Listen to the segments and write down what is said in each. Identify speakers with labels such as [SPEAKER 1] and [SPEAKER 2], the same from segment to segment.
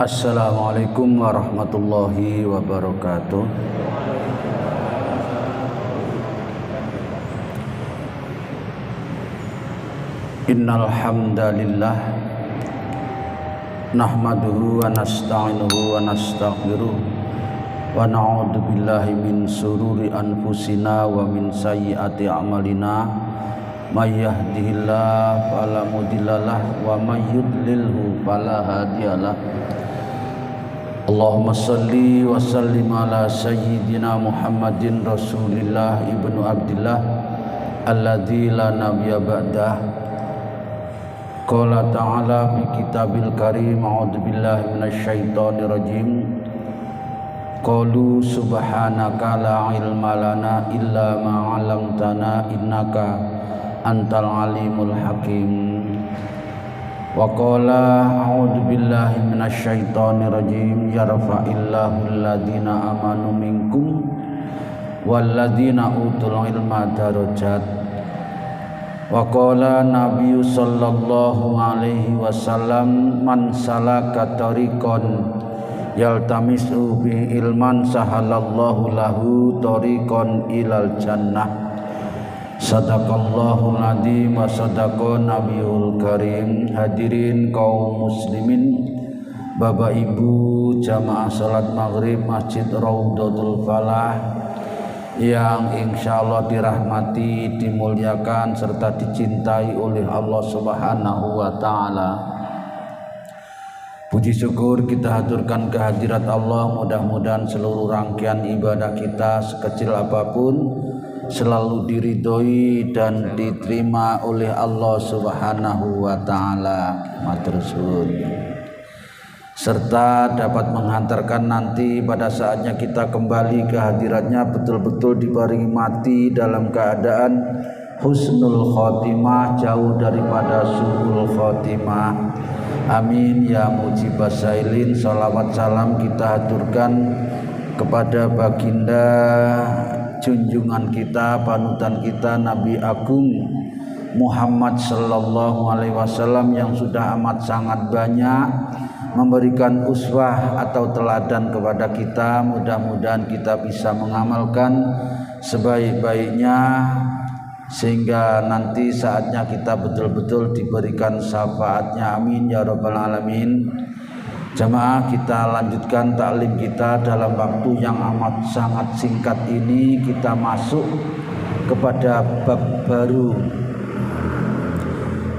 [SPEAKER 1] Assalamualaikum warahmatullahi wabarakatuh. Innal hamdalillah nahmaduhu wa nasta'inuhu wa nastaghfiruh wa na'udzu billahi min sururi anfusina wa min sayyiati a'malina may yahdihillahu fala mudhillalah wa may yudlilhu fala hadiyalah. Allahumma salli wa sallim ala sayyidina Muhammadin Rasulillah ibnu Abdillah alladzi la nabiyya ba'dah. Qala ta'ala fi kitabil karim a'udzu billahi minasyaitonir rajim. Qalu subhanaka la ilma lana illa ma 'allamtana innaka antal alimul hakim. Wa qala a'udzu billahi minasyaitonir rajim yarfa'illahu alladhina amanu minkum walladzina utul ilma darajat. Wa qala nabiyyu sallallahu alaihi wasallam man salaka tariqan yaltamisu bi ilman sahalallahu lahu tariqan ilal jannah. Sadaqallahul adzim wa sadaqa nabiyul karim. Hadirin kaum muslimin, Bapak Ibu jamaah salat maghrib Masjid Raudhatul Falah yang insyaallah dirahmati, dimuliakan serta dicintai oleh Allah Subhanahu wa taala. Puji syukur kita haturkan kehadirat Allah. Mudah-mudahan seluruh rangkaian ibadah kita sekecil apapun selalu diridhoi dan diterima oleh Allah Subhanahu wa taala. Matur suwun. Serta dapat menghantarkan nanti pada saatnya kita kembali ke hadiratnya betul-betul dibaringi mati dalam keadaan husnul khotimah, jauh daripada su'ul khotimah. Amin ya mujibas sailin. Salawat salam kita haturkan kepada baginda junjungan kita, panutan kita, Nabi Agung Muhammad sallallahu alaihi wasallam yang sudah amat sangat banyak memberikan uswah atau teladan kepada kita. Mudah-mudahan kita bisa mengamalkan sebaik-baiknya sehingga nanti saatnya kita betul-betul diberikan syafaatnya. Amin ya rabbal alamin. Jamaah, kita lanjutkan taklim kita dalam waktu yang amat sangat singkat ini. Kita masuk kepada bab baru,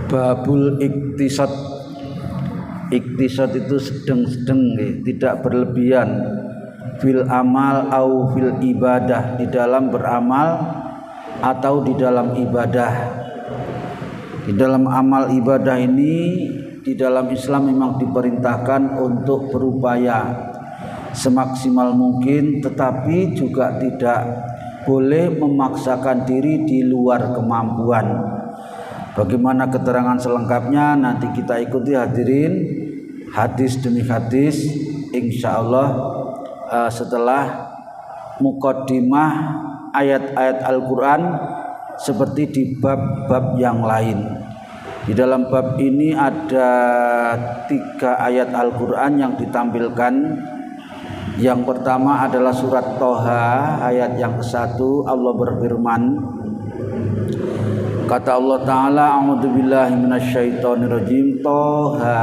[SPEAKER 1] babul iktisad. Iktisad itu sedang-sedang, tidak berlebihan, fil amal au fil ibadah, di dalam beramal atau di dalam ibadah. Di dalam amal ibadah ini, di dalam Islam memang diperintahkan untuk berupaya semaksimal mungkin, tetapi juga tidak boleh memaksakan diri di luar kemampuan. Bagaimana keterangan selengkapnya nanti kita ikuti hadirin, hadis demi hadis insyaallah setelah muqaddimah ayat-ayat Al-Quran seperti di bab-bab yang lain. Di dalam bab ini ada 3 ayat Al-Quran yang ditampilkan. Yang pertama adalah surat Toha ayat yang ke-1. Allah berfirman, kata Allah Ta'ala, a'udzubillahi minasyaitonirrajim, Toha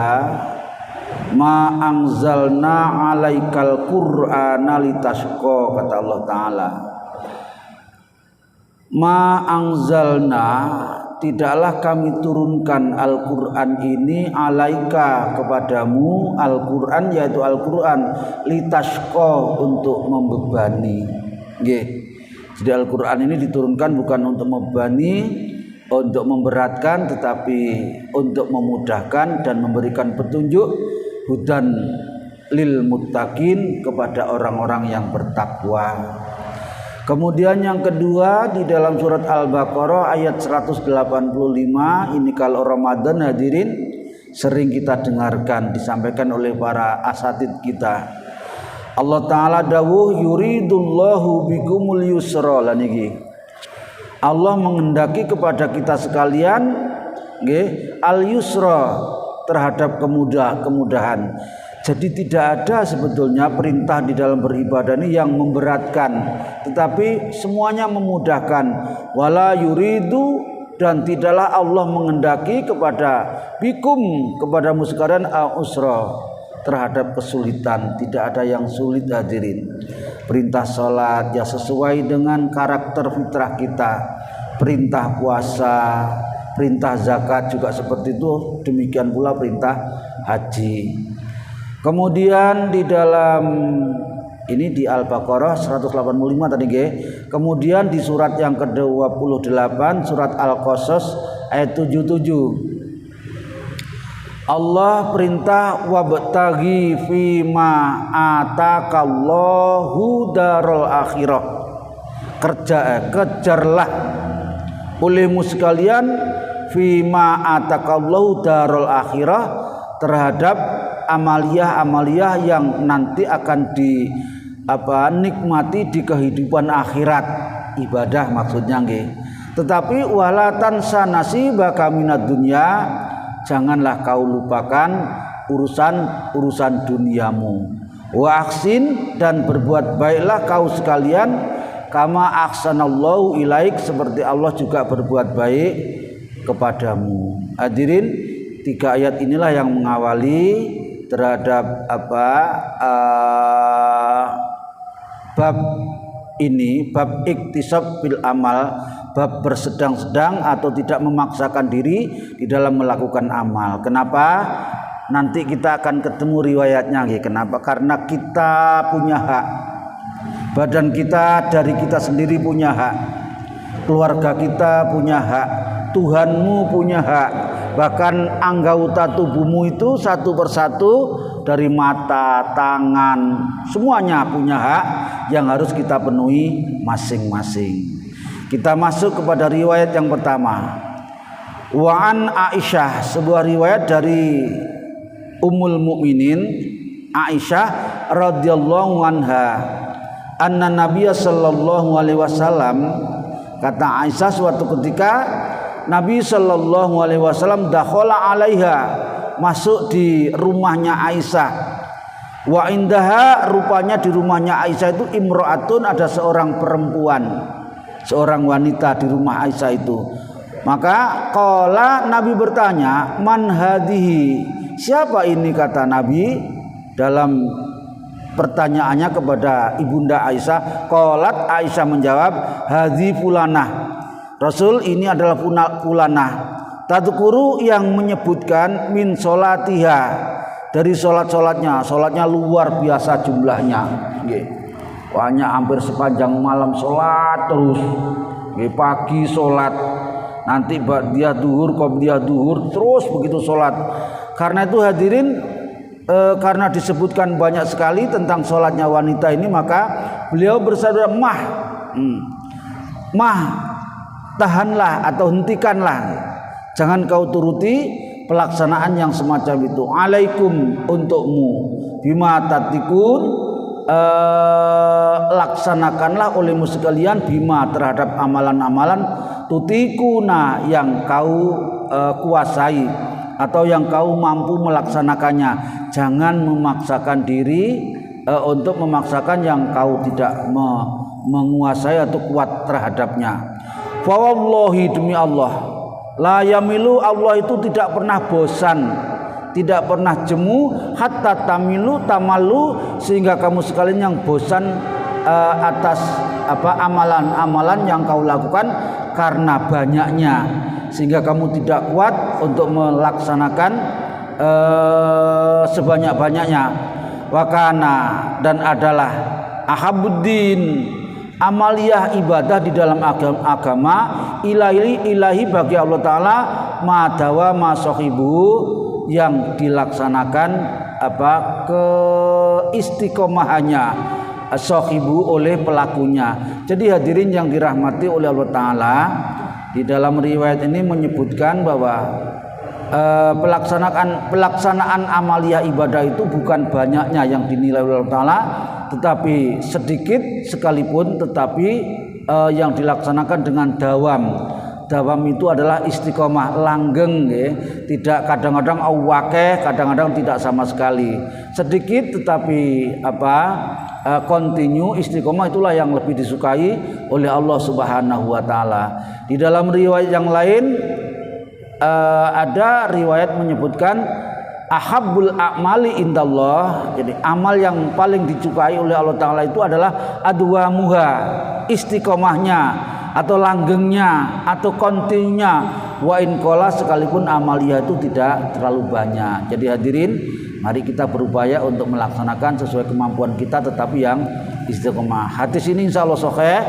[SPEAKER 1] ma anzalna alaikal qur'ana litasqa. Kata Allah Ta'ala, ma anzalna, tidaklah kami turunkan Al-Quran ini alaika, kepadamu, Al-Quran yaitu Al-Quran, litasqa, untuk membebani. Jadi Al-Quran ini diturunkan bukan untuk membebani, untuk memberatkan, tetapi untuk memudahkan dan memberikan petunjuk, hudan lil muttaqin, kepada orang-orang yang bertakwa. Kemudian yang kedua di dalam surat Al-Baqarah ayat 185, ini kalau Ramadan hadirin sering kita dengarkan disampaikan oleh para asatid kita. Allah Ta'ala dawuh yuridullahu bikumul yusra. Lah niki Allah menghendaki kepada kita sekalian al yusra, terhadap kemudahan. Jadi tidak ada sebetulnya perintah di dalam beribadah ini yang memberatkan, tetapi semuanya memudahkan. Wala yuridu, dan tidaklah Allah mengendaki kepadamu sekalian al-usra, terhadap kesulitan. Tidak ada yang sulit hadirin. Perintah salat ya sesuai dengan karakter fitrah kita. Perintah puasa, perintah zakat juga seperti itu. Demikian pula perintah haji. Kemudian di dalam ini di Al-Baqarah 185 tadi nggih. Kemudian di surat yang ke-28 surat Al-Qasas ayat 77. Allah perintah wabtaghi fima atakallahu darul akhirah. Kejarlah olehmu sekalian fima atakallahu darul akhirah, terhadap amaliyah-amaliyah yang nanti akan nikmati di kehidupan akhirat, ibadah maksudnya nggih. Tetapi walatan sanasibaka minad dunya, janganlah kau lupakan urusan duniamu. Wa ahsin, dan berbuat baiklah kau sekalian, kama ahsanallahu ilaik, seperti Allah juga berbuat baik kepadamu. Hadirin, 3 ayat inilah yang mengawali terhadap bab ini, bab iktisab bil amal, bab bersedang-sedang atau tidak memaksakan diri di dalam melakukan amal. Kenapa? Nanti kita akan ketemu riwayatnya. Kenapa? Karena kita punya hak. Badan kita dari kita sendiri punya hak. Keluarga kita punya hak. Tuhanmu punya hak. Bahkan anggota tubuhmu itu satu persatu, dari mata, tangan, semuanya punya hak yang harus kita penuhi masing-masing. Kita masuk kepada riwayat yang pertama. Wa'an Aisyah, sebuah riwayat dari Ummul Mukminin Aisyah radhiyallahu anha, anna Nabiya sallallahu alaihi wasallam, kata Aisyah, suatu ketika Nabi sallallahu alaihi wasallam dakhala alaiha, masuk di rumahnya Aisyah. Wa indaha, rupanya di rumahnya Aisyah itu imro'atun, ada seorang perempuan, seorang wanita di rumah Aisyah itu. Maka qala, Nabi bertanya, man hadhihi, siapa ini, kata Nabi dalam pertanyaannya kepada ibunda Aisyah. Qalat, Aisyah menjawab, hadhi fulanah, Rasul, ini adalah fulanah. Tadkuru, yang menyebutkan min solatiha, dari solatnya luar biasa jumlahnya. Banyak, hampir sepanjang malam solat terus. Pagi solat, nanti dia duhur, qobliyah duhur, terus begitu solat. Karena itu hadirin, karena disebutkan banyak sekali tentang solatnya wanita ini, maka beliau bersabda, mah tahanlah atau hentikanlah, jangan kau turuti pelaksanaan yang semacam itu. Alaikum, untukmu, bima tatikun, laksanakanlah olehmu sekalian, bima, terhadap amalan-amalan, tutikuna, yang kau kuasai atau yang kau mampu melaksanakannya. Jangan memaksakan diri untuk memaksakan yang kau tidak menguasai atau kuat terhadapnya. Fa wallahi, demi Allah, la yamilu, Allah itu tidak pernah bosan, tidak pernah jemu, hatta tamalu, sehingga kamu sekalian yang bosan atas amalan-amalan yang kau lakukan karena banyaknya, sehingga kamu tidak kuat untuk melaksanakan sebanyak-banyaknya. Wakana, dan adalah ahabuddin, amaliyah ibadah di dalam agama, ilahi bagi Allah Ta'ala, madawa masohibu, yang dilaksanakan keistiqomahannya sohibu oleh pelakunya. Jadi hadirin yang dirahmati oleh Allah Ta'ala, di dalam riwayat ini menyebutkan bahwa pelaksanaan amaliyah ibadah itu bukan banyaknya yang dinilai oleh Allah Ta'ala, tetapi sedikit sekalipun, tetapi yang dilaksanakan dengan dawam, Dawam itu adalah istiqomah, langgeng ya. Tidak kadang-kadang awake, kadang-kadang tidak sama sekali. Sedikit tetapi continue, istiqomah itulah yang lebih disukai oleh Allah Subhanahu wa taala. Di dalam riwayat yang lain ada riwayat menyebutkan ahabbul a'mali indallah. Jadi amal yang paling disukai oleh Allah taala itu adalah adwamuha, istiqomahnya atau langgengnya atau kontinunya, wa in qala, sekalipun amalia itu tidak terlalu banyak. Jadi hadirin, mari kita berupaya untuk melaksanakan sesuai kemampuan kita tetapi yang istiqomah. Hadis ini insyaallah sahih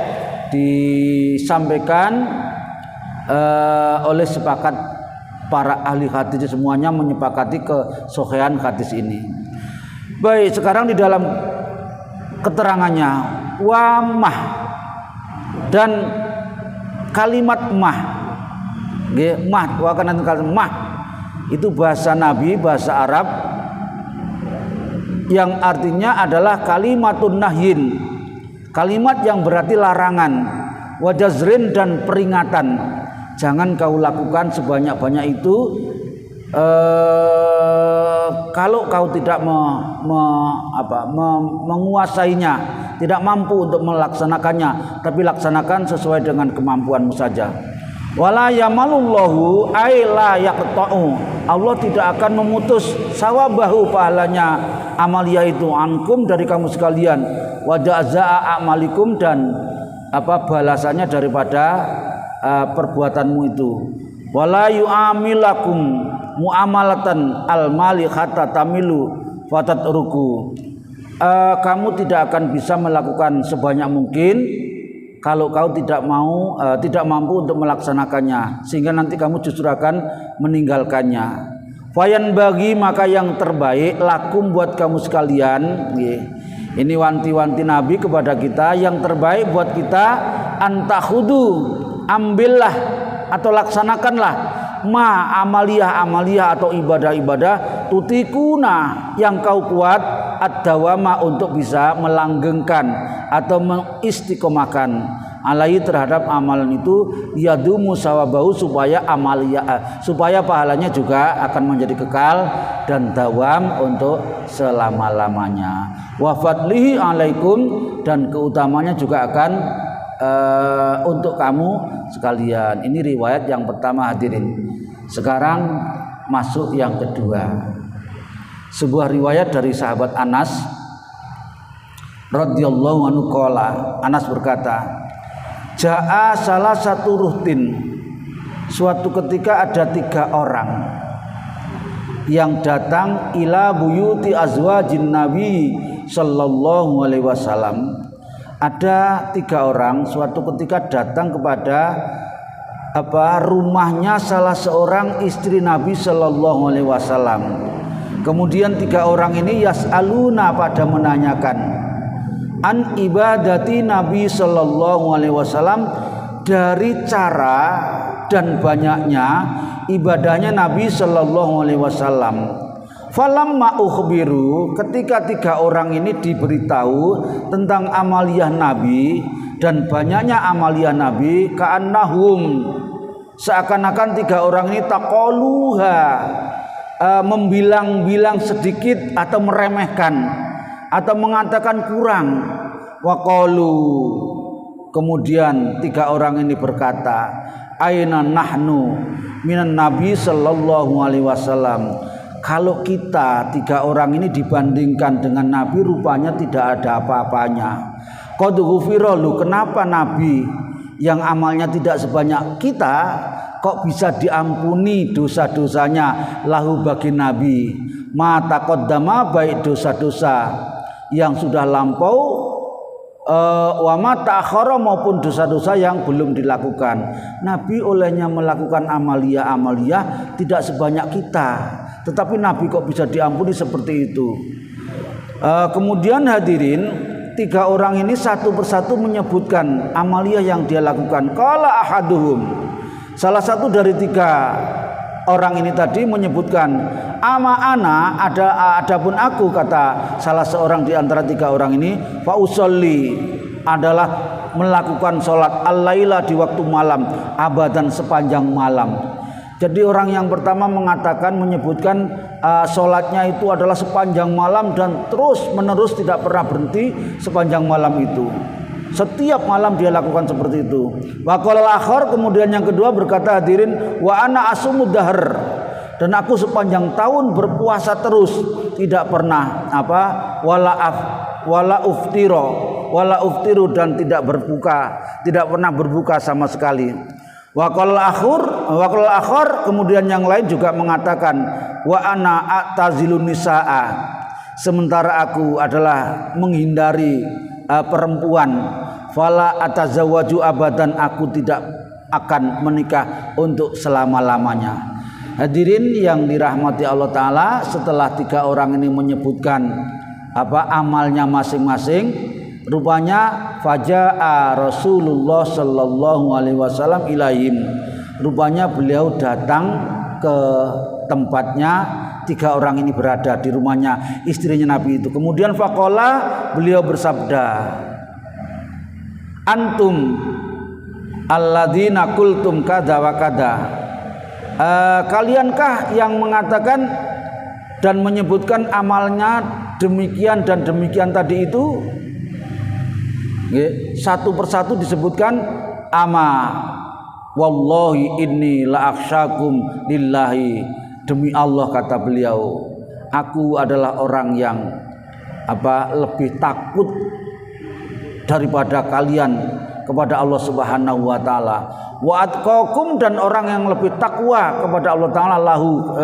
[SPEAKER 1] disampaikan oleh sepakat para ahli hadis, semuanya menyepakati kesohihan hadis ini. Baik, sekarang di dalam keterangannya wamah dan kalimat mah, mah itu bahasa Nabi, bahasa Arab yang artinya adalah kalimatun nahyin, kalimat yang berarti larangan, wajazrin dan peringatan. Jangan kau lakukan sebanyak-banyak itu kalau kau tidak menguasainya, tidak mampu untuk melaksanakannya, tapi laksanakan sesuai dengan kemampuanmu saja. Wala yamalullahu ay la yaqta'u, Allah tidak akan memutus sawabahu, pahalanya amalia itu, ankum dari kamu sekalian, wa jazaa amalikum, dan balasannya daripada perbuatanmu itu. Wala yu'amilakum muamalatan al-mali hatta tamilu fatatruku, kamu tidak akan bisa melakukan sebanyak mungkin kalau kau tidak mampu untuk melaksanakannya, sehingga nanti kamu justru akan meninggalkannya. Fayan bagi, maka yang terbaik lakum, buat kamu sekalian, ini wanti-wanti Nabi kepada kita, yang terbaik buat kita antahudu, ambillah atau laksanakanlah amaliyah atau ibadah-ibadah tutikuna, yang kau kuat ad-dawama, untuk bisa melanggengkan atau mengistiqomahkan alaihi, terhadap amalan itu, yadumu sawabahu, supaya amaliyah, supaya pahalanya juga akan menjadi kekal dan dawam untuk selama-lamanya. Wa fadlihi alaikum, dan keutamanya juga akan untuk kamu sekalian. Ini riwayat yang pertama hadirin. Sekarang masuk yang kedua. Sebuah riwayat dari sahabat Anas radhiyallahu anhu qala, Anas berkata, jaa salah satu ruhtin, suatu ketika ada 3 orang yang datang ila buyuti azwajin Nabi sallallahu alaihi wasallam. Ada 3 orang suatu ketika datang kepada rumahnya salah seorang istri Nabi sallallahu alaihi wasallam. Kemudian 3 orang ini yas'aluna, pada menanyakan an ibadati Nabi sallallahu alaihi wasallam, dari cara dan banyaknya ibadahnya Nabi sallallahu alaihi wasallam. Falamma ukhbiru, ketika 3 orang ini diberitahu tentang amaliyah Nabi dan banyaknya amaliyah Nabi, ka'annahum, seakan-akan 3 orang ini taqaluha, membilang-bilang sedikit atau meremehkan atau mengatakan kurang. Waqalu, kemudian 3 orang ini berkata, aina nahnu minan Nabi sallallahu alaihi wasallam, kalau kita 3 orang ini dibandingkan dengan Nabi rupanya tidak ada apa-apanya. Qad ghufira, kenapa Nabi yang amalnya tidak sebanyak kita kok bisa diampuni dosa-dosanya, lahu bagi Nabi, ma taqaddama, baik dosa-dosa yang sudah lampau, wa ma ta'akhkhara, maupun dosa-dosa yang belum dilakukan. Nabi olehnya melakukan amaliyah tidak sebanyak kita, tetapi Nabi kok bisa diampuni seperti itu. Kemudian hadirin, 3 orang ini satu persatu menyebutkan amaliyah yang dia lakukan. Qala ahaduhum, salah satu dari 3 orang ini tadi menyebutkan, ama ana, adapun aku, kata salah seorang di antara 3 orang ini, fa usolli, adalah melakukan sholat al-laila di waktu malam, abadan sepanjang malam. Jadi orang yang pertama mengatakan, menyebutkan sholatnya itu adalah sepanjang malam dan terus menerus tidak pernah berhenti sepanjang malam itu. Setiap malam dia lakukan seperti itu. Wa qala akhar, kemudian yang kedua berkata hadirin, wa ana asumud dahr, dan aku sepanjang tahun berpuasa terus, tidak pernah wala uftiru dan tidak pernah berbuka sama sekali. Wa qala akhar, kemudian yang lain juga mengatakan, wa ana a'tazilun nisaa, sementara aku adalah menghindari perempuan, fala atazawwaju abadan, aku tidak akan menikah untuk selama-lamanya. Hadirin yang dirahmati Allah Ta'ala, setelah 3 orang ini menyebutkan amalnya masing-masing, rupanya faja'a Rasulullah sallallahu alaihi wasallam ilaihim, rupanya beliau datang ke tempatnya 3 orang ini berada di rumahnya istrinya Nabi itu. Kemudian faqala, beliau bersabda, antum alladzina qultum kada wa kada, kaliankah yang mengatakan dan menyebutkan amalnya demikian dan demikian tadi itu? Satu persatu disebutkan, ama wallahi inni la akhsyakum lillahi, demi Allah kata beliau, aku adalah orang yang lebih takut daripada kalian kepada Allah Subhanahu wa taala. Wa atqakum, dan orang yang lebih takwa kepada Allah taala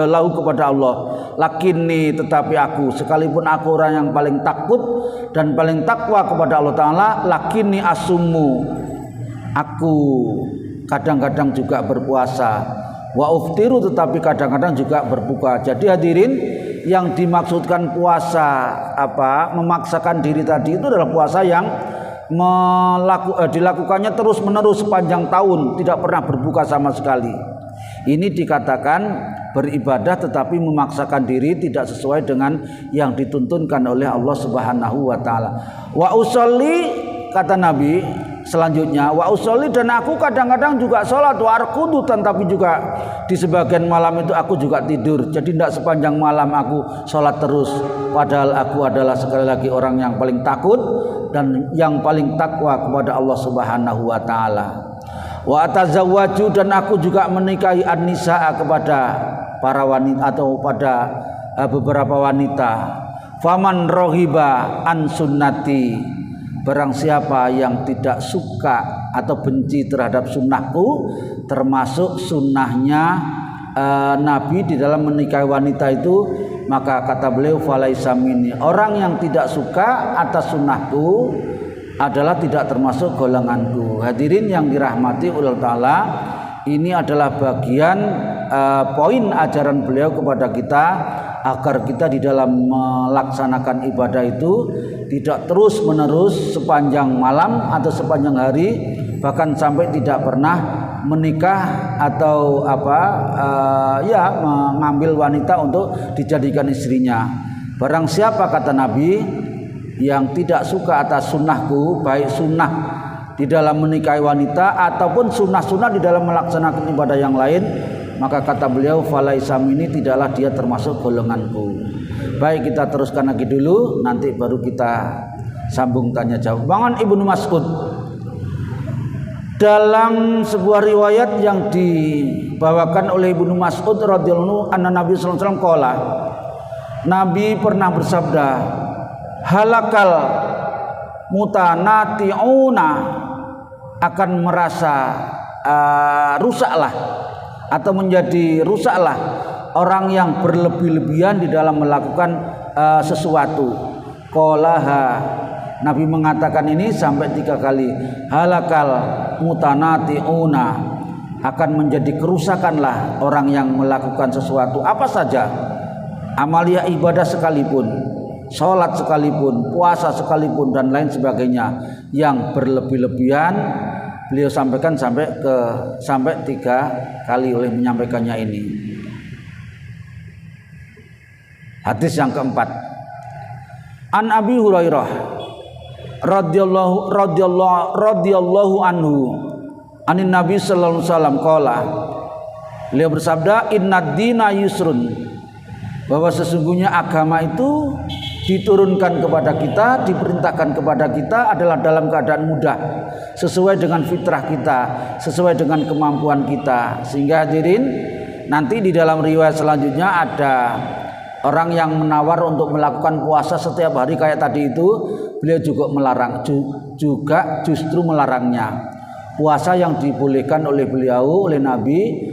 [SPEAKER 1] lahu kepada Allah. Lakinni, tetapi aku, sekalipun aku orang yang paling takut dan paling takwa kepada Allah taala, lakinni asummu, aku kadang-kadang juga berpuasa, wa uftiru, tetapi kadang-kadang juga berbuka. Jadi hadirin, yang dimaksudkan puasa memaksakan diri tadi itu adalah puasa yang dilakukannya terus menerus sepanjang tahun, tidak pernah berbuka sama sekali. Ini dikatakan beribadah tetapi memaksakan diri, tidak sesuai dengan yang dituntunkan oleh Allah Subhanahu wa taala. Wa usolli, kata Nabi selanjutnya, wa usolli, dan aku kadang-kadang juga sholat, wa arkudu, tapi juga di sebagian malam itu aku juga tidur. Jadi tidak sepanjang malam aku sholat terus, padahal aku adalah sekali lagi orang yang paling takut dan yang paling takwa kepada Allah Subhanahu wa taala. Wa atazawwaju, dan aku juga menikahi an-nisaa, kepada para wanita atau pada beberapa wanita. Faman rohiba an sunnati, barang siapa yang tidak suka atau benci terhadap sunnahku, termasuk sunnahnya Nabi di dalam menikahi wanita itu, maka kata beliau falaisa minni, orang yang tidak suka atas sunnahku adalah tidak termasuk golonganku. Hadirin yang dirahmati Allah Ta'ala, ini adalah bagian poin ajaran beliau kepada kita, agar kita di dalam melaksanakan ibadah itu tidak terus menerus sepanjang malam atau sepanjang hari, bahkan sampai tidak pernah menikah atau mengambil wanita untuk dijadikan istrinya. Barang siapa, kata Nabi, yang tidak suka atas sunnahku, baik sunnah di dalam menikahi wanita ataupun sunnah-sunnah di dalam melaksanakan ibadah yang lain, maka kata beliau falaisa minni, tidaklah dia termasuk golonganku. Baik, kita teruskan lagi dulu, nanti baru kita sambung tanya jawab. Bangun Ibnu Mas'ud, dalam sebuah riwayat yang dibawakan oleh Ibnu Mas'ud radhiyallahu anhu, Nabi sallallahu alaihi wasallam qala, Nabi pernah bersabda, halakal mutanati'una, akan merasa rusaklah atau menjadi rusaklah orang yang berlebih-lebihan di dalam melakukan sesuatu. Qolaha, Nabi mengatakan ini sampai 3 kali. Halakal mutanati'una, akan menjadi kerusakanlah orang yang melakukan sesuatu apa saja, amalia ibadah sekalipun, sholat sekalipun, puasa sekalipun, dan lain sebagainya yang berlebih-lebihan. Beliau sampaikan sampai 3 kali oleh menyampaikannya ini. Hadis yang keempat, An Abi Hurairah radhiyallahu anhu anin Nabi sallallahu alaihi wasallam qala, beliau bersabda, innad dina yusrun, bahwa sesungguhnya agama itu diturunkan kepada kita, diperintahkan kepada kita adalah dalam keadaan mudah, sesuai dengan fitrah kita, sesuai dengan kemampuan kita. Sehingga hadirin, nanti di dalam riwayat selanjutnya ada orang yang menawar untuk melakukan puasa setiap hari kayak tadi itu, beliau juga melarang, juga justru melarangnya. Puasa yang dibolehkan oleh beliau, oleh Nabi,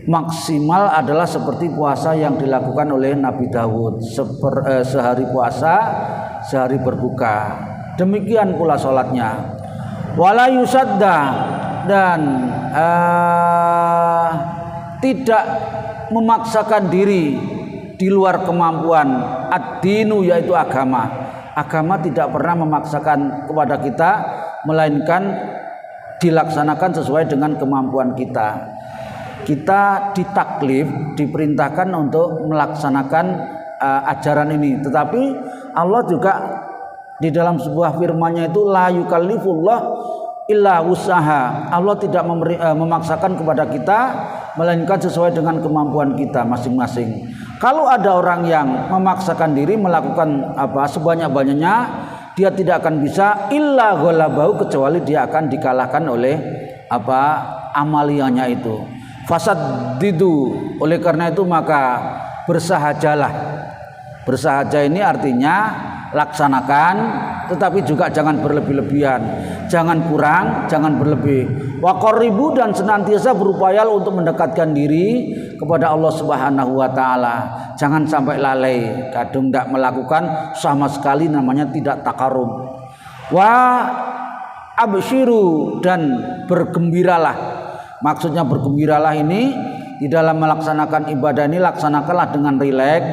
[SPEAKER 1] maksimal adalah seperti puasa yang dilakukan oleh Nabi Dawud, sehari puasa, sehari berbuka. Demikian pula sholatnya. Wala yusadda, dan tidak memaksakan diri di luar kemampuan. Ad-dinu, yaitu agama. Agama tidak pernah memaksakan kepada kita, melainkan dilaksanakan sesuai dengan kemampuan kita. Kita ditaklif, diperintahkan untuk melaksanakan ajaran ini. Tetapi Allah juga di dalam sebuah firman-Nya itu la yukallifullah illa wusaha. Allah tidak memaksakan kepada kita, melainkan sesuai dengan kemampuan kita masing-masing. Kalau ada orang yang memaksakan diri melakukan sebanyak-banyaknya, dia tidak akan bisa illa ghalabahu, kecuali dia akan dikalahkan oleh amaliyahnya itu. Fasaddidu, oleh karena itu maka bersahajalah. Bersahaja ini artinya laksanakan, tetapi juga jangan berlebih-lebihan, jangan kurang, jangan berlebih. Wa qaribu, dan senantiasa berupaya untuk mendekatkan diri kepada Allah Subhanahu wa taala. Jangan sampai lalai, kadang tidak melakukan sama sekali, namanya tidak takarub. Wa absyiru, dan bergembiralah. Maksudnya bergembiralah ini di dalam melaksanakan ibadah ini, laksanakanlah dengan rileks,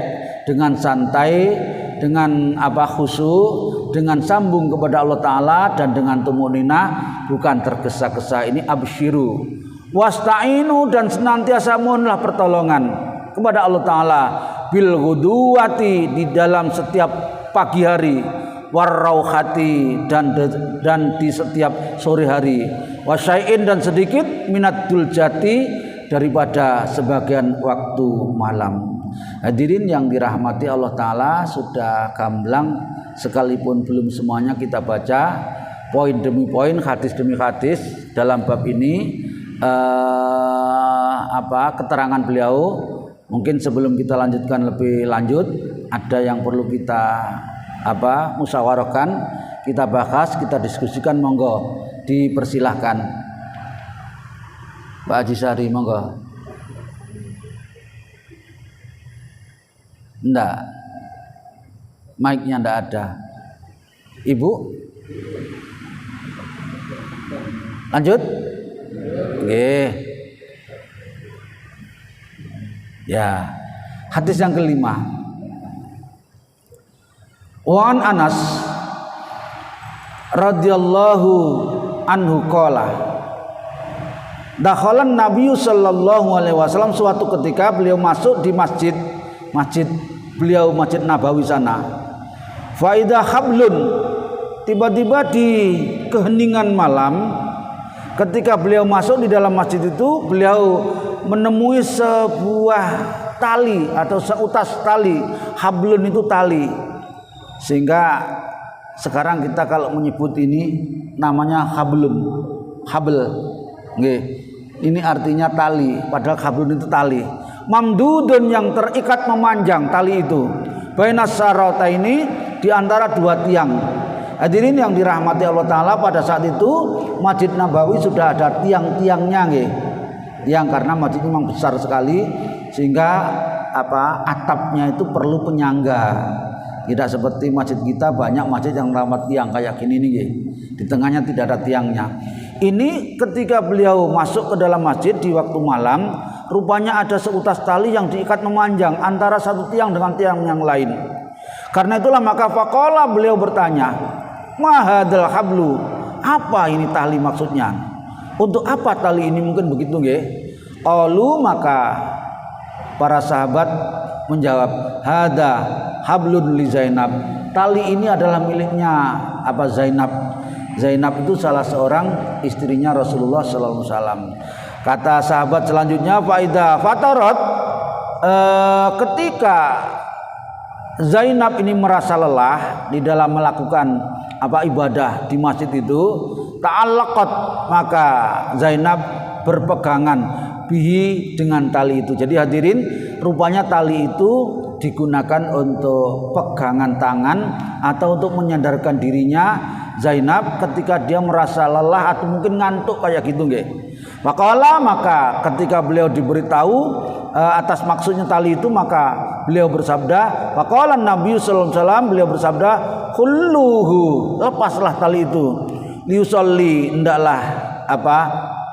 [SPEAKER 1] dengan santai, dengan khusyuk, dengan sambung kepada Allah Ta'ala, dan dengan tumunina, bukan tergesa-gesa. Ini absyiru. Wasta'inu, dan senantiasa mohonlah pertolongan kepada Allah Ta'ala, bil ghuduwati, di dalam setiap pagi hari, warrauhati, dan di setiap sore hari, wasyai'in, dan sedikit minat duljati, daripada sebagian waktu malam. Hadirin yang dirahmati Allah Ta'ala, sudah gamblang, sekalipun belum semuanya kita baca poin demi poin, hadis demi hadis dalam bab ini. Keterangan beliau, mungkin sebelum kita lanjutkan lebih lanjut, ada yang perlu kita musyawarahkan, kita bahas, kita diskusikan. Monggo dipersilahkan, Pak Haji Sari, monggo. Enggak, mic-nya enggak ada. Ibu, lanjut. Oke. Ya, hadis yang kelima. Wan Anas radhiyallahu anhu qala, dakhalan Nabi sallallahu alaihi wasallam, suatu ketika beliau masuk di masjid beliau, Masjid Nabawi sana. Faidah hablun, tiba-tiba di keheningan malam, ketika beliau masuk di dalam masjid itu, beliau menemui sebuah tali atau seutas tali. Hablun itu tali, sehingga sekarang kita kalau menyebut ini namanya habl. Ini artinya tali, padahal hablun itu tali. Mamdudun, yang terikat memanjang tali itu. Bainas sarata, ini di antara dua tiang. Hadirin yang dirahmati Allah Ta'ala, pada saat itu Masjid Nabawi sudah ada tiang-tiangnya, tiang, karena masjid memang besar sekali, sehingga atapnya itu perlu penyangga. Tidak seperti masjid kita, banyak masjid yang rawat tiang kayak gini nih, di tengahnya tidak ada tiangnya. Ini ketika beliau masuk ke dalam masjid di waktu malam, rupanya ada seutas tali yang diikat memanjang antara satu tiang dengan tiang yang lain. Karena itulah maka faqala, beliau bertanya, ma hadzal hablu, apa ini tali maksudnya? Untuk apa tali ini? Mungkin begitu nggih. Qalu, maka para sahabat menjawab, hadza hablun li Zainab, tali ini adalah miliknya Zainab. Zainab itu salah seorang istrinya Rasulullah sallallahu alaihi wasallam. Kata sahabat selanjutnya, faida fatarat, ketika Zainab ini merasa lelah di dalam melakukan ibadah di masjid itu, ta'allaqat, maka Zainab berpegangan bihi dengan tali itu. Jadi hadirin, rupanya tali itu digunakan untuk pegangan tangan atau untuk menyadarkan dirinya Zainab ketika dia merasa lelah atau mungkin ngantuk kayak gitu nggih. Maka ketika beliau diberitahu atas maksudnya tali itu, maka beliau bersabda, faqala Nabi sallallahu alaihi wasallam, beliau bersabda, khulluhu, lepaslah tali itu, liusolli, hendaklah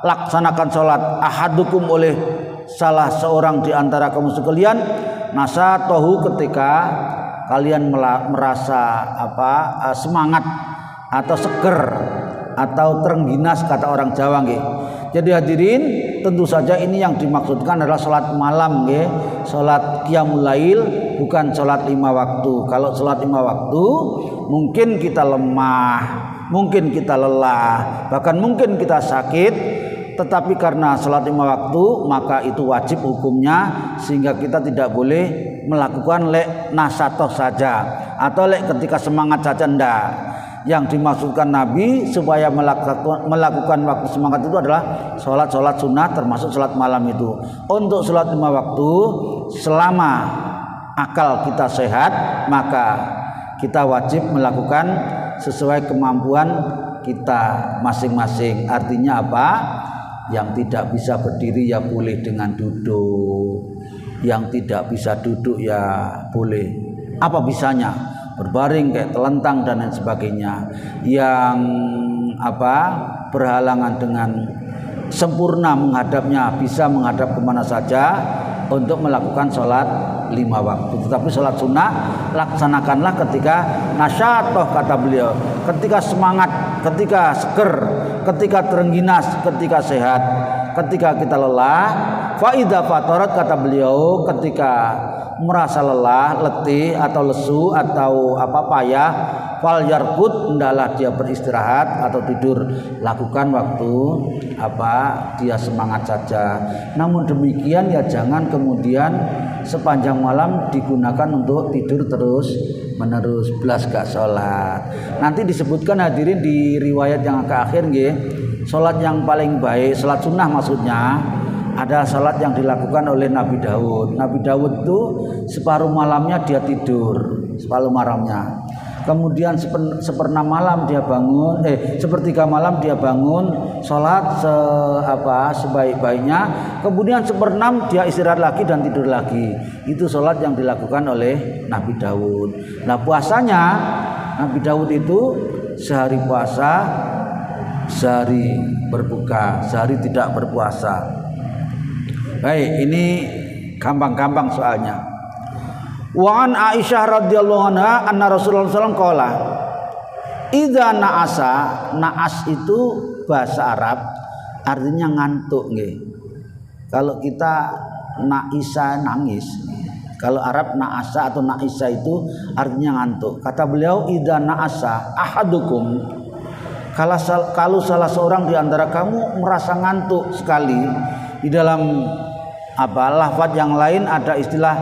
[SPEAKER 1] laksanakan salat ahadukum oleh salah seorang di antara kamu sekalian, nasatohu, ketika kalian merasa semangat atau seger atau terengginas, kata orang Jawa nggih. Jadi hadirin, tentu saja ini yang dimaksudkan adalah salat malam nggih, salat qiyamul lail, bukan salat 5 waktu. Kalau salat 5 waktu mungkin kita lemah, mungkin kita lelah, bahkan mungkin kita sakit, tetapi karena salat 5 waktu maka itu wajib hukumnya, sehingga kita tidak boleh melakukan nasatoh saja atau ketika semangat saja, ndak. Yang dimaksudkan Nabi supaya melakukan waktu semangat itu adalah sholat sunnah, termasuk sholat malam itu. Untuk sholat 5 waktu, selama akal kita sehat, maka kita wajib melakukan sesuai kemampuan kita masing-masing. Artinya apa? Yang tidak bisa berdiri ya boleh dengan duduk, yang tidak bisa duduk ya boleh apa bisanya, berbaring kayak telentang dan lain sebagainya. Yang berhalangan dengan sempurna menghadapnya, bisa menghadap kemana saja untuk melakukan sholat 5 waktu. Tetapi sholat sunnah laksanakanlah ketika nasyatoh, kata beliau, ketika semangat, ketika seger, ketika terengginas, ketika sehat. Ketika kita lelah, faida fatarat, kata beliau, ketika merasa lelah, letih atau lesu atau payah, fal yarqud, hendaklah dia beristirahat atau tidur. Lakukan waktu dia semangat saja. Namun demikian ya jangan kemudian sepanjang malam digunakan untuk tidur terus menerus, belas gak sholat. Nanti disebutkan hadirin di riwayat yang ke akhir nggih, sholat yang paling baik, sholat sunnah maksudnya, ada salat yang dilakukan oleh Nabi Daud. Nabi Daud itu separuh malamnya dia tidur, separuh malamnya. Kemudian sepertiga malam dia bangun, sepertiga malam dia bangun, salat sebaik-baiknya. Kemudian seperenam dia istirahat lagi dan tidur lagi. Itu salat yang dilakukan oleh Nabi Daud. Nah, puasanya Nabi Daud itu sehari puasa, sehari berbuka, sehari tidak berpuasa. Baik, ini gampang-gampang soalnya. Wa an Aisyah radhiyallahu anha anna Rasulullah sallallahu alaihi wasallam qala, idza na'asa, na'as itu bahasa Arab artinya ngantuk nggih. Kalau kita na'isa nangis, kalau Arab na'asa atau na'isa itu artinya ngantuk. Kata beliau, idza na'asa ahadukum, kalau salah seorang di antara kamu merasa ngantuk sekali. Di dalam lafaz yang lain ada istilah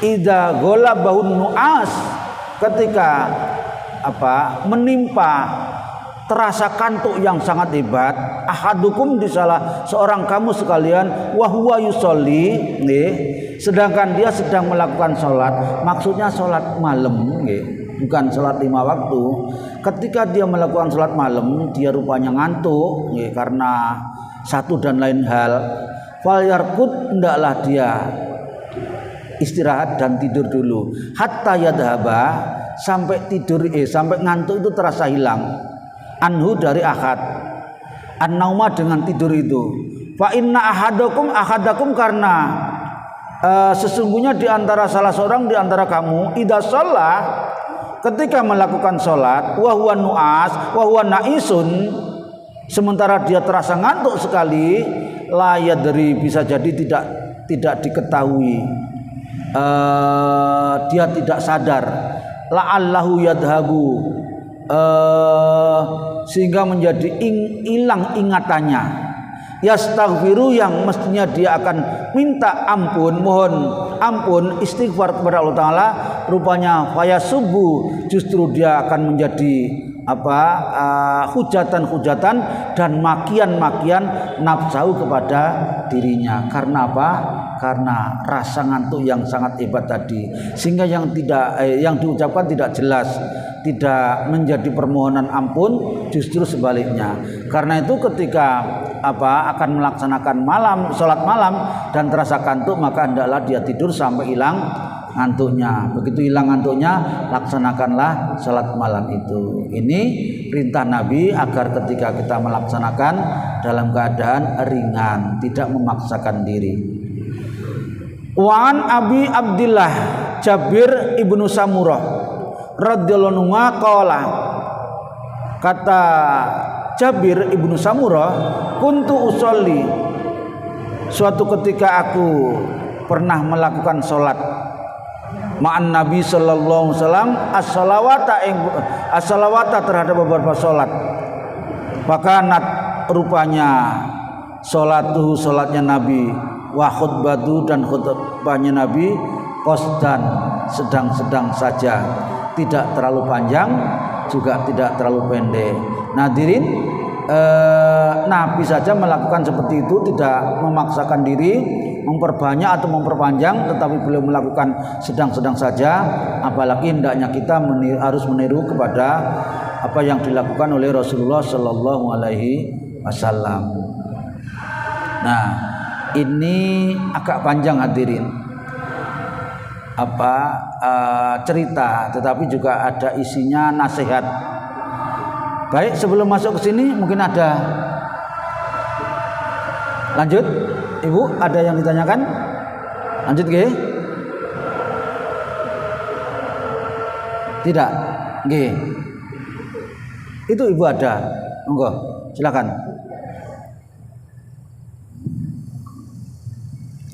[SPEAKER 1] idza ghalabahun nu'as, ketika menimpa terasa kantuk yang sangat hebat, ahadukum, di salah seorang kamu sekalian, wa huwa yusolli, sedangkan dia sedang melakukan sholat, maksudnya sholat malam, bukan sholat 5 waktu. Ketika dia melakukan sholat malam, dia rupanya ngantuk karena satu dan lain hal, fal yarqud, hendaklah dia istirahat dan tidur dulu, hatta yadhaba, sampai ngantuk itu terasa hilang, anhu, dari ahad, an-nauma, dengan tidur itu. Fa inna ahadakum, karena sesungguhnya di antara salah seorang di antara kamu, idza shalla, ketika melakukan sholat, wa huwa nu'as wa huwa na'isun, sementara dia terasa ngantuk sekali, la yadri, bisa jadi tidak diketahui, dia tidak sadar, la'allahu yadhabu, sehingga menjadi hilang ingatannya. Yastaghfiru, yang mestinya dia akan minta ampun, mohon ampun, istighfar kepada Allah Ta'ala, rupanya fayasubu, justru dia akan menjadi hujatan-hujatan dan makian-makian nafsu kepada dirinya. Karena apa? Karena rasa ngantuk yang sangat hebat tadi, sehingga yang diucapkan tidak jelas, tidak menjadi permohonan ampun, justru sebaliknya. Karena itu ketika akan melaksanakan sholat malam dan terasa kantuk, maka hendaklah dia tidur sampai hilang ngantuknya. Begitu hilang ngantuknya, laksanakanlah sholat malam itu. Ini perintah Nabi agar ketika kita melaksanakan dalam keadaan ringan, tidak memaksakan diri. Wan Abi Abdillah Jabir ibnu Samurah radhiyallahu anhu qala, kata Jabir ibnu Samurah, kuntu usolli, suatu ketika aku pernah melakukan sholat ma'an Nabi sallallahu alaihi wasallam as-salawata terhadap beberapa sholat. Fakanat, rupanya sholatnya Nabi, wa khutbatu, dan khutbahnya Nabi, qasdan, sedang-sedang saja, tidak terlalu panjang juga tidak terlalu pendek. Nadirin, Nabi saja melakukan seperti itu, tidak memaksakan diri memperbanyak atau memperpanjang, tetapi beliau melakukan sedang-sedang saja. Apalagi hendaknya kita harus meniru kepada apa yang dilakukan oleh Rasulullah Sallallahu Alaihi Wasallam. Nah, ini agak panjang hadirin, cerita, tetapi juga ada isinya nasihat. Baik, sebelum masuk ke sini mungkin ada lanjut, Ibu, ada yang ditanyakan? Lanjut nggih? Tidak? Nggih. Itu Ibu ada. Monggo, silakan.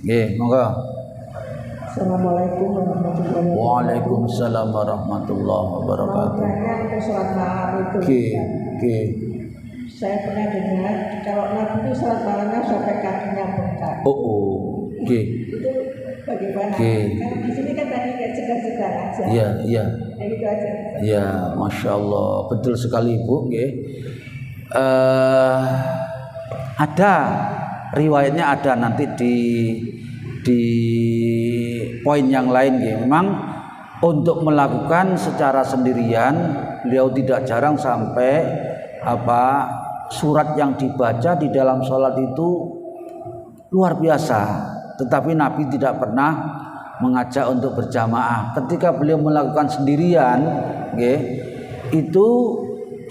[SPEAKER 1] Nggih, monggo.
[SPEAKER 2] Assalamualaikum warahmatullahi wabarakatuh.
[SPEAKER 1] Waalaikumsalam warahmatullahi wabarakatuh.
[SPEAKER 2] Tanya ke sholat malam itu.
[SPEAKER 1] Oke.
[SPEAKER 2] Saya pernah dengar kalau Nabi itu sholat malamnya sampai kakinya bengkak.
[SPEAKER 1] Oke.
[SPEAKER 2] Itu bagaimana? Karena di sini kan tadi kayak segar-segar aja.
[SPEAKER 1] Iya.
[SPEAKER 2] Gitu aja.
[SPEAKER 1] Ya, masya Allah, betul sekali Ibu. Ada riwayatnya, ada nanti di poin yang lain. Memang untuk melakukan secara sendirian, beliau tidak jarang sampai surat yang dibaca di dalam sholat itu luar biasa. Tetapi Nabi tidak pernah mengajak untuk berjamaah. Ketika beliau melakukan sendirian, itu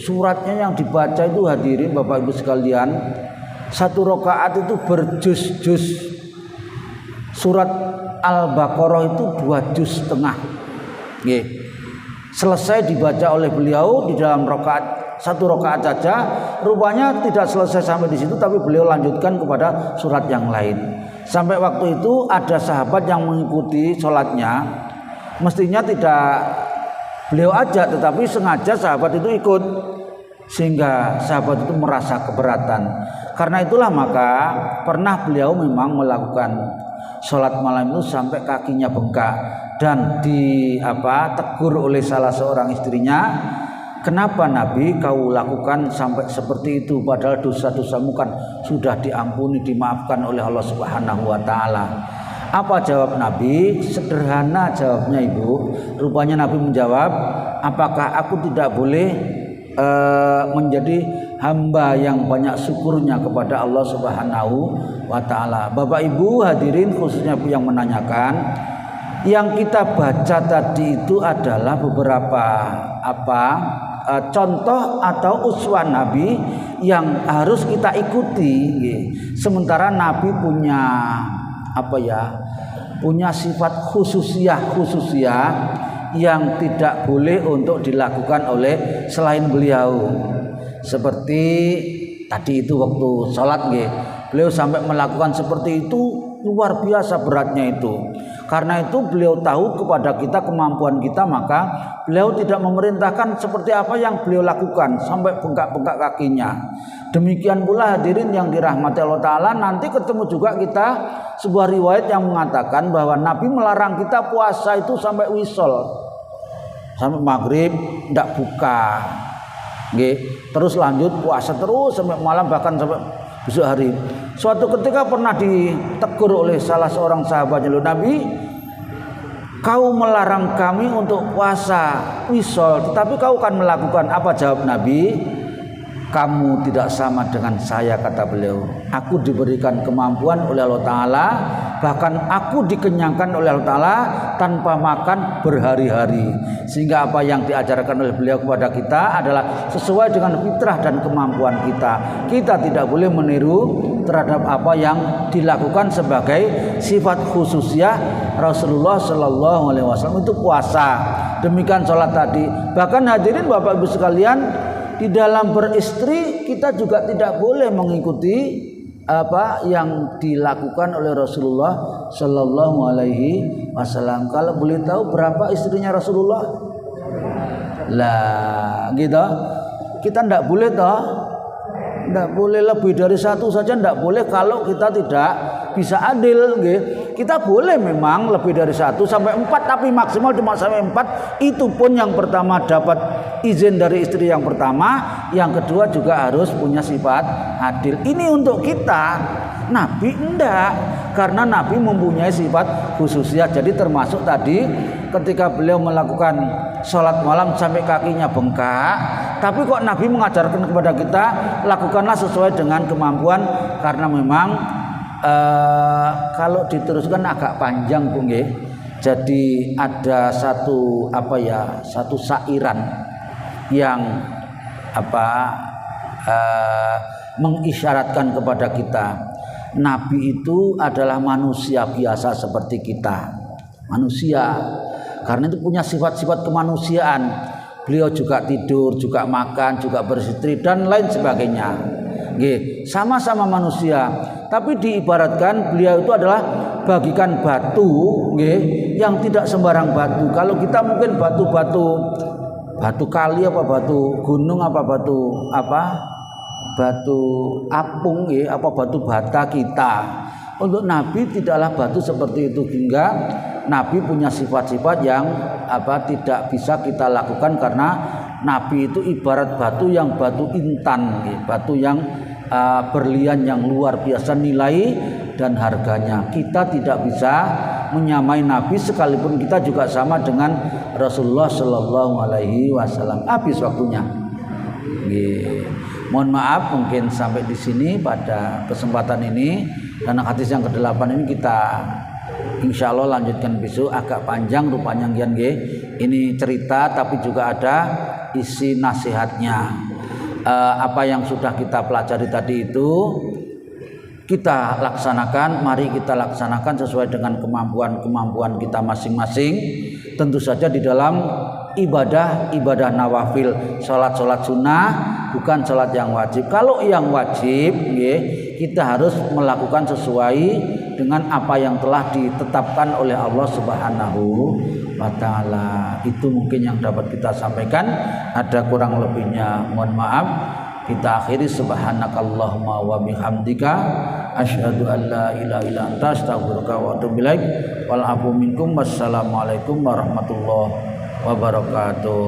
[SPEAKER 1] suratnya yang dibaca itu, hadirin Bapak Ibu sekalian, satu rakaat itu berjuz-juz. Surat Al-Baqarah itu 2 juz setengah. Selesai dibaca oleh beliau di dalam satu rakaat saja. Rupanya tidak selesai sampai di situ, tapi beliau lanjutkan kepada surat yang lain. Sampai waktu itu ada sahabat yang mengikuti sholatnya. Mestinya tidak beliau ajak, tetapi sengaja sahabat itu ikut, sehingga sahabat itu merasa keberatan. Karena itulah maka pernah beliau memang melakukan sholat malam itu sampai kakinya bengkak, dan ditegur oleh salah seorang istrinya, kenapa Nabi kau lakukan sampai seperti itu, padahal dosa-dosamu kan sudah diampuni, dimaafkan oleh Allah Subhanahu wa taala. Apa jawab Nabi? Sederhana jawabnya Ibu. Rupanya Nabi menjawab, apakah aku tidak boleh menjadi hamba yang banyak syukurnya kepada Allah Subhanahu wa taala. Bapak Ibu hadirin, khususnya yang menanyakan, yang kita baca tadi itu adalah beberapa contoh atau uswah Nabi yang harus kita ikuti. Sementara Nabi punya sifat khususiyah yang tidak boleh untuk dilakukan oleh selain beliau. Seperti tadi itu waktu sholat, beliau sampai melakukan seperti itu, luar biasa beratnya itu. Karena itu beliau tahu kepada kita kemampuan kita, maka beliau tidak memerintahkan seperti apa yang beliau lakukan sampai bengkak-bengkak kakinya. Demikian pula hadirin yang dirahmati Allah Ta'ala, nanti ketemu juga kita sebuah riwayat yang mengatakan bahwa Nabi melarang kita puasa itu sampai wisol, sampai maghrib tidak buka. Terus lanjut puasa terus sampai malam, bahkan sampai besok hari. Suatu ketika pernah ditegur oleh salah seorang sahabatnya Nabi, kau melarang kami untuk puasa wisol, tetapi kau kan melakukan apa? Jawab Nabi, kamu tidak sama dengan saya, kata beliau. Aku diberikan kemampuan oleh Allah Ta'ala, bahkan aku dikenyangkan oleh Allah Ta'ala tanpa makan berhari-hari. Sehingga apa yang diajarkan oleh beliau kepada kita adalah sesuai dengan fitrah dan kemampuan kita. Kita tidak boleh meniru terhadap apa yang dilakukan sebagai sifat khususiyah Rasulullah Shallallahu Alaihi Wasallam, itu puasa. Demikian sholat tadi. Bahkan hadirin Bapak Ibu sekalian, di dalam beristri kita juga tidak boleh mengikuti apa yang dilakukan oleh Rasulullah Shallallahu Alaihi Wasallam. Kalau boleh tahu berapa istrinya Rasulullah? Lah, gitu. Kita tidak boleh toh, tidak boleh lebih dari satu saja, tidak boleh kalau kita tidak bisa adil. Kita boleh memang lebih dari 1 sampai 4, tapi maksimal cuma sampai 4. Itu pun yang pertama dapat izin dari istri yang pertama, yang kedua juga harus punya sifat adil. Ini untuk kita. Nabi enggak, karena Nabi mempunyai sifat khususnya. Jadi termasuk tadi ketika beliau melakukan sholat malam sampai kakinya bengkak, tapi kok Nabi mengajarkan kepada kita lakukanlah sesuai dengan kemampuan, karena memang kalau diteruskan agak panjang Bu nggih. Jadi ada satu satu sairan yang mengisyaratkan kepada kita, Nabi itu adalah manusia biasa seperti kita, manusia. Karena itu punya sifat-sifat kemanusiaan. Beliau juga tidur, juga makan, juga beristri dan lain sebagainya. Sama-sama manusia, tapi diibaratkan beliau itu adalah bagikan batu, yang tidak sembarang batu. Kalau kita mungkin batu kali, apa batu gunung, apa batu apung, apa batu bata kita. Untuk Nabi tidaklah batu seperti itu, hingga Nabi punya sifat-sifat yang tidak bisa kita lakukan, karena Nabi itu ibarat batu yang batu intan, batu yang berlian yang luar biasa nilai dan harganya. Kita tidak bisa menyamai Nabi, sekalipun kita juga sama dengan Rasulullah Shallallahu Alaihi Wasallam. Habis waktunya. Mohon maaf, mungkin sampai di sini pada kesempatan ini, karena hadis yang ke-8 ini kita insya Allah lanjutkan besok. Agak panjang rupanya ini cerita, tapi juga ada isi nasihatnya. Apa yang sudah kita pelajari tadi itu kita laksanakan, mari kita laksanakan sesuai dengan kemampuan kita masing-masing. Tentu saja di dalam ibadah nawafil, sholat sunnah, bukan sholat yang wajib. Kalau yang wajib, kita harus melakukan sesuai dengan apa yang telah ditetapkan oleh Allah Subhanahu wa Ta'ala. Itu mungkin yang dapat kita sampaikan. Ada kurang lebihnya mohon maaf. Kita akhiri, subhanakallahumma wa bihamdika asyhadu an la ilaha illa anta astaghfiruka wa atubu ilaik. Wal afu minkum. Wassalamualaikum warahmatullahi wabarakatuh.